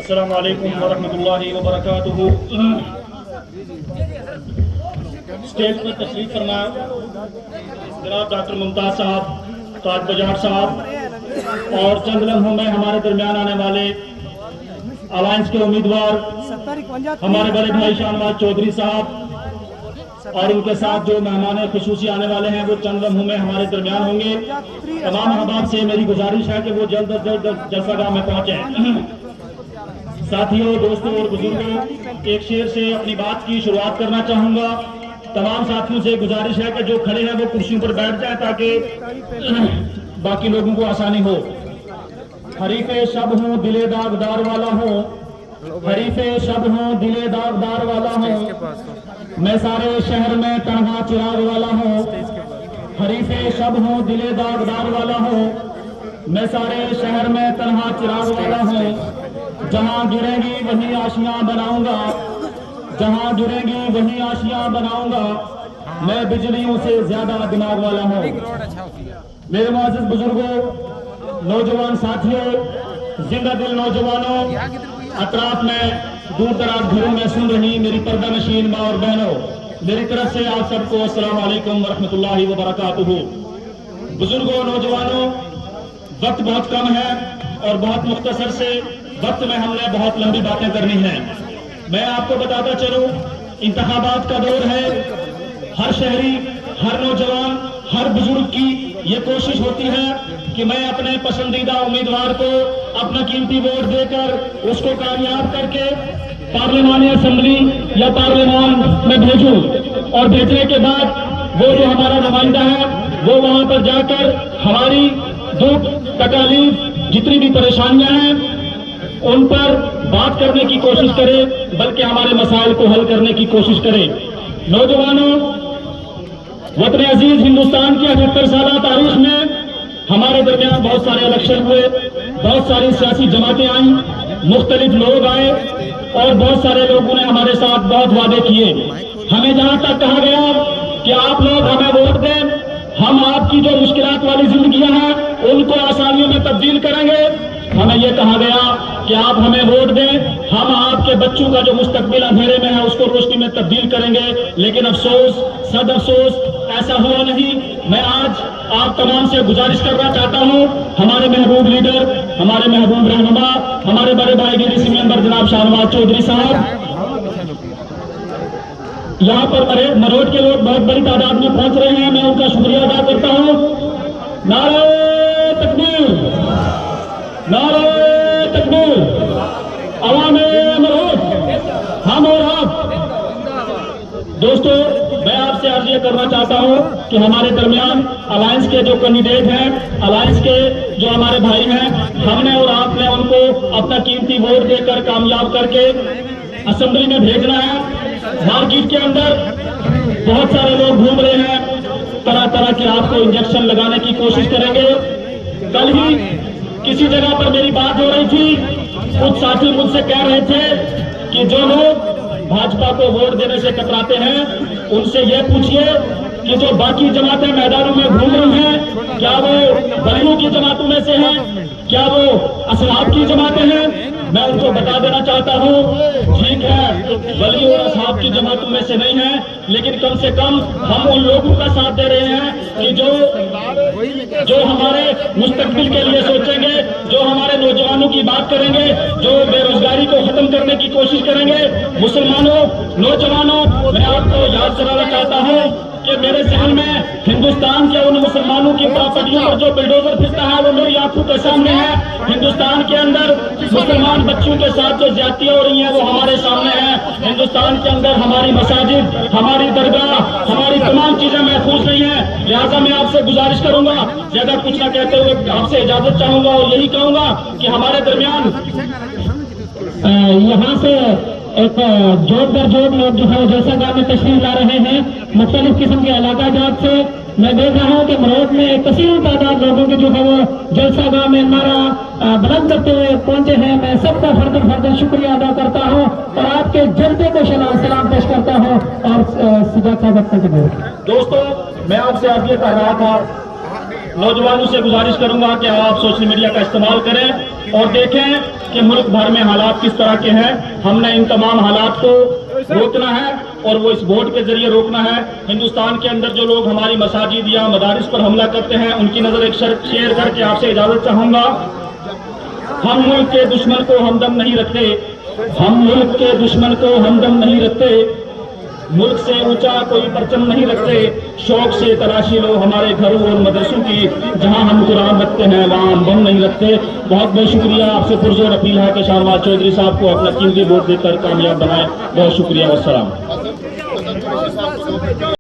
अस्सलामु अलैकुम वरहमतुल्लाहि वबरकातुहू। स्टेज पर तशरीफ फरमा जनाब डॉक्टर मुमताज साहब, ताज बजाज साहब और चंद लम्हों में हमारे दरमियान आने वाले अलायंस के उम्मीदवार हमारे बड़े भाई शाहनवाज चौधरी साहब और उनके साथ जो मेहमान खुसूसी आने वाले हैं वो चंद लम्हों में हमारे दरमियान होंगे। तमाम अहबाब से मेरी गुजारिश है कि वो जल्द अज जल्द जलसागाह में पहुंचे। साथियों, दोस्तों और बुजुर्गों, एक शेर से अपनी बात की शुरुआत करना चाहूंगा। तमाम साथियों से गुजारिश है कि जो खड़े हैं वो कुर्सियों पर बैठ जाएं ताकि बाकी लोगों को आसानी हो। हरीफे शब हूँ दिले दागदार वाला हूँ, हरीफे शब हूँ दिले दागदार वाला हूँ, मैं सारे शहर में तन्हा चिराग वाला हूँ। हरीफे शब हूँ दिले दागदार वाला हूँ, मैं सारे शहर में तन्हा चिराग वाला हूँ। जहाँ गिरेंगी वहीं आशियाँ बनाऊंगा, जहाँ गिरेंगी वहीं आशियाँ बनाऊंगा, मैं बिजलियों से ज्यादा दिमाग वाला हूँ। मेरे मुअज़्ज़िज़ बुजुर्गों, नौजवान साथियों, जिंदा दिल नौजवानों, अतराफ में दूर दराज घरों में सुन रही मेरी पर्दा नशीन माँ और बहनों, मेरी तरफ से आप सबको अस्सलाम वालेकुम वरहमतुल्लाहि वबरकातुहू। बुजुर्गों, नौजवानों, वक्त बहुत कम है और बहुत मुख्तसर से वक्त में हमने बहुत लंबी बातें करनी हैं। मैं आपको बताता चलूं, इंतखाबात का दौर है। हर शहरी, हर नौजवान, हर बुजुर्ग की ये कोशिश होती है कि मैं अपने पसंदीदा उम्मीदवार को अपना कीमती वोट देकर उसको कामयाब करके पार्लिमानी असेंबली या पार्लिमान में भेजूं और भेजने के बाद वो जो हमारा नुमाइंदा है वो वहां पर जाकर हमारी दुख तकलीफ जितनी भी परेशानियां हैं उन पर बात करने की कोशिश करे, बल्कि हमारे मसाइल को हल करने की कोशिश करे। नौजवानों, वतन अजीज हिंदुस्तान की 78 साल तारीख में हमारे दरमियान बहुत सारे इलेक्शन हुए, बहुत सारी सियासी जमातें आई, मुख्तलिफ लोग आए और बहुत सारे लोगों ने हमारे साथ बहुत वादे किए। हमें जहां तक कहा गया कि आप लोग हमें वोट दें, हम आपकी जो मुश्किलात वाली जिंदगियां हैं उनको आसानियों में तब्दील करेंगे। हमें यह कहा गया कि आप हमें वोट दें, हम आपके बच्चों का जो मुस्तकबिल अंधेरे में है उसको रोशनी में तब्दील करेंगे। लेकिन अफसोस, सद अफसोस, ऐसा हुआ नहीं। मैं आज आप तमाम से गुजारिश करना चाहता हूं, हमारे महबूब लीडर, हमारे महबूब रहनुमा, हमारे बड़े भाई डीडीसी मेंबर जनाब शाहनवाज चौधरी साहब, यहाँ पर मरोट के लोग बहुत बड़ी तादाद में पहुंच रहे हैं, मैं उनका शुक्रिया अदा करता हूँ। नारे तकबीर, नारे तकबीर, अवामे मरोट, हम और आप। दोस्तों, मैं आपसे अर्ज ये करना चाहता हूँ कि हमारे दरमियान अलायंस के जो कैंडिडेट हैं, अलायंस के जो हमारे भाई हैं, हमने और आपने उनको अपना कीमती वोट देकर कामयाब करके असेंबली में भेजना है। मार्केट के अंदर बहुत सारे लोग घूम रहे हैं, तरह तरह के आपको इंजेक्शन लगाने की कोशिश करेंगे। कल ही किसी जगह पर मेरी बात हो रही थी, कुछ साथी मुझसे कह रहे थे कि जो लोग भाजपा को वोट देने से कतराते हैं उनसे यह पूछिए कि जो बाकी जमातें मैदानों में घूम रही हैं, क्या वो बलियों की जमातों में से हैं, क्या वो असहाब की जमातें हैं? मैं उनको बता देना चाहता हूँ, ठीक है, वली और असहाब की जमातों में से नहीं है, लेकिन कम से कम हम उन लोगों का साथ दे रहे हैं कि जो हमारे मुस्तकबिल के लिए सोचेंगे, जो हमारे नौजवानों की बात करेंगे, जो बेरोजगारी को खत्म करने की कोशिश करेंगे। मुसलमानों, नौजवानों, मैं आपको याद कराना चाहता हूँ कि मेरे जहन में हिंदुस्तान के उन मुसलमानों की प्रॉपर्टियों पर जो बिल्डोजर फिरता है वो मेरी आंखों के सामने है। हिंदुस्तान के अंदर मुसलमान बच्चों के साथ जो ज्यादतियां हो रही हैं वो हमारे सामने है। हिंदुस्तान के अंदर हमारी मसाजिद, हमारी दरगाह, हमारी तमाम चीजें महफूज नहीं है। लिहाजा मैं आपसे गुजारिश करूंगा, ज्यादा कुछ ना कहते हुए आपसे इजाजत चाहूंगा और यही कहूंगा कि हमारे दरमियान यहाँ से एक जोड़ दर जोड़ लोग जो है जलसागाह में तशरीफ ला रहे हैं, मुख्तलिफ किस्म के इलाका जात से। मैं देख रहा हूँ कि मरोट में एक कसीर तादाद लोगों के जो है वो जलसागाह में नारा बुलंद करते हुए पहुंचे हैं। मैं सबका फर्दन फर्दन शुक्रिया अदा करता हूँ और आपके जलते को सलाम पेश करता हूँ। और सिजात साहब अपने के दोस्तों, मैं आपसे आज ये कह रहा था, नौजवानों से गुजारिश करूंगा कि आप सोशल मीडिया का इस्तेमाल करें और देखें کہ ملک بھر میں حالات کس طرح کے ہیں. ہم نے ان تمام حالات کو روکنا ہے اور وہ اس ووٹ کے ذریعے روکنا ہے. ہندوستان کے اندر جو لوگ ہماری مساجد یا مدارس پر حملہ کرتے ہیں ان کی نظر ایک شیئر کر کے آپ سے اجازت چاہوں گا. ہم ملک کے دشمن کو ہمدم نہیں رکھتے. ہم ملک کے دشمن کو ہمدم نہیں رکھتے. ملک سے اونچا کوئی پرچم نہیں رکھتے. شوق سے تلاشی لو ہمارے گھروں اور مدرسوں کی. جہاں ہم قرآن رکھتے ہیں وہاں ہم بم نہیں رکھتے. بہت بہت شکریہ. آپ سے پرزور اپیل ہے کہ شاہنواز چودھری صاحب کو اپنا قیمتی ووٹ دے کر کامیاب بنائیں. بہت شکریہ. والسلام.